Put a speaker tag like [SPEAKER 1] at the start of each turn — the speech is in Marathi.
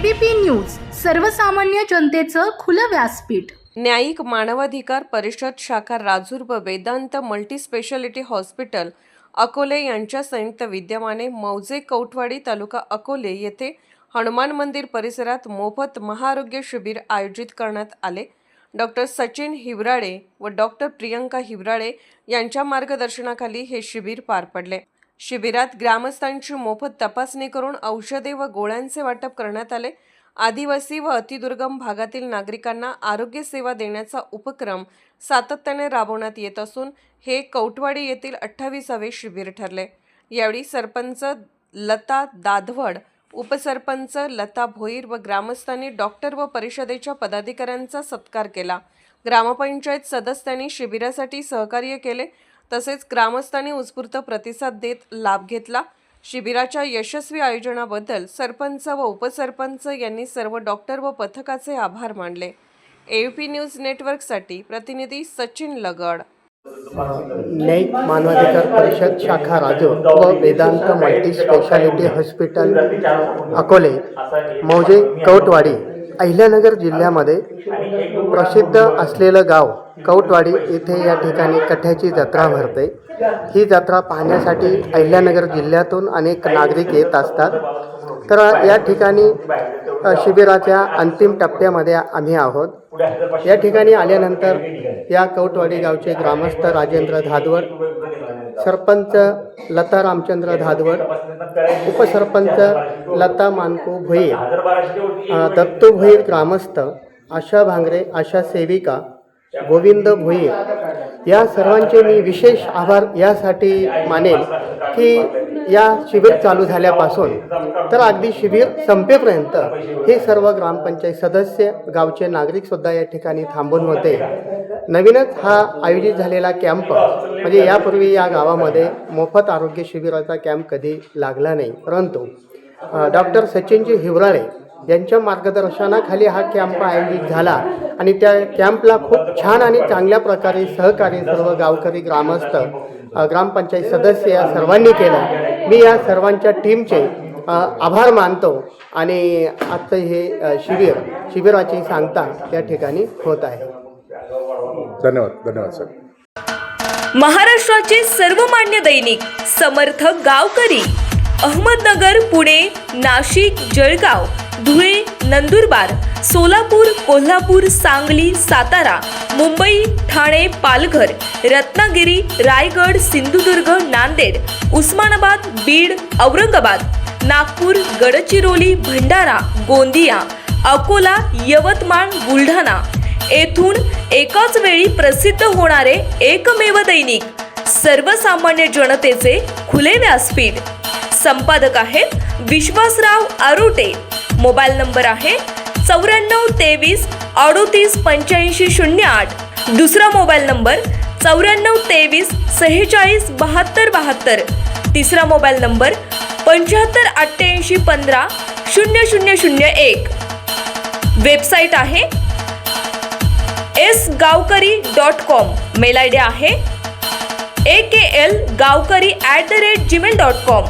[SPEAKER 1] ABP न्यूज, सर्वसामान्य जनतेचं खुलं व्यासपीठ।
[SPEAKER 2] न्यायिक मानवाधिकार परिषद शाखा राजूर व Vedant multi speciality hospital Akole यांच्या संयुक्त विद्यमाने मौजे कौटवाडी तालुका अकोले येथे हनुमान मंदिर परिसरात मोफत महाआरोग्य शिबिर आयोजित करण्यात आले। डॉक्टर सचिन हिवराळे व डॉक्टर प्रियंका हिवराळे यांच्या मार्गदर्शनाखाली हे शिबिर पार पडले। शिबिरात ग्रामस्थांची मोफत तपासणी करून औषधे व गोळ्यांचे वाटप करण्यात आले। आदिवासी व अतिदुर्गम भागातील नागरिकांना आरोग्य सेवा देण्याचा उपक्रम सातत्याने राबवण्यात येत असून हे कौटवाडी येथील 28वे शिबिर ठरले। यावेळी सरपंच लता दाधवड, उपसरपंच लता भोईर व ग्रामस्थांनी डॉक्टर व परिषदेच्या पदाधिकाऱ्यांचा सत्कार केला। ग्रामपंचायत सदस्यांनी शिबिरासाठी सहकार्य केले, तसेच ग्रामस्थांनी उत्स्फूर्त प्रतिसाद देत लाभ घेतला। शिबिराच्या यशस्वी आयोजनाबद्दल सरपंच व उपसरपंच यांनी सर्व डॉक्टर व पथकाचे आभार मानले। ABP न्यूज नेटवर्कसाठी प्रतिनिधी सचिन लगड।
[SPEAKER 3] न्यायिक मानवाधिकार परिषद शाखा राजूर व Vedant multi speciality hospital Akole मौजे कौटवाडी अहिल्यानगर जिल्ह्यामध्ये प्रसिद्ध असलेलं गाव कौटवाडी येथे या ठिकाणी कठ्याची जत्रा भरते। ही जत्रा पाहण्यासाठी अहिल्यानगर जिल्ह्यातून अनेक नागरिक येत असतात। तर या ठिकाणी शिबिराच्या अंतिम टप्प्यामध्ये आम्ही आहोत। या ठिकाणी आल्यानंतर या कौटवाडी गावचे ग्रामस्थ राजेंद्र धादवड, सरपंच लता रामचंद्र धादवड, उपसरपंच लता मानकू भोईर, दत्तू भोईर ग्रामस्थ, आशा भांगरे, आशा सेविका, गोविंद भोईर या सर्वांचे मी विशेष आभार यासाठी मानेल की या शिबिर चालू झाल्यापासून तर अगदी शिबिर संपेपर्यंत हे सर्व ग्रामपंचायत सदस्य, गावचे नागरिकसुद्धा या ठिकाणी थांबून होते। नवीनच हा आयोजित झालेला कॅम्प म्हणजे यापूर्वी या गावामध्ये मोफत आरोग्य शिबिराचा कॅम्प कधी लागला नाही, परंतु डॉक्टर सचिनजी हिवराळे यांच्या मार्गदर्शनाखाली हा कॅम्प आयोजित झाला आणि त्या कॅम्पला खूप छान आणि चांगल्या प्रकारे सहकार्य सर्व गावकरी, ग्रामस्थ, ग्रामपंचायत सदस्य या सर्वांनी केलं। मी या सर्वांच्या टीमचे आभार मानतो आणि आजचं हे शिबिराची सांगता या ठिकाणी होत आहे।
[SPEAKER 4] धन्यवाद सर।
[SPEAKER 5] महाराष्ट्राचे सर्वमान्य दैनिक समर्थ गावकरी अहमदनगर, पुणे, नाशिक, जळगाव, धुळे, नंदुरबार, सोलापूर, कोल्हापूर, सांगली, सातारा, मुंबई, ठाणे, पालघर, रत्नागिरी, रायगड, सिंधुदुर्ग, नांदेड, उस्मानाबाद, बीड, औरंगाबाद, नागपूर, गडचिरोली, भंडारा, गोंदिया, अकोला, यवतमाळ, बुलढाणा येथून एकाच वेळी प्रसिद्ध होणारे एकमेव दैनिक सर्वसामान्य जनतेचे खुले व्यासपीठ। संपादक आहेत विश्वासराव आरोटे। मोबाईल नंबर आहे 94 23 38 85 08। दुसरा मोबाईल नंबर 94 23 46 72 72। तिसरा मोबाईल नंबर 75 88 15 0001। वेबसाईट आहे sgavkari.com। मेल आयडी आहे aklgavkari@gmail.com।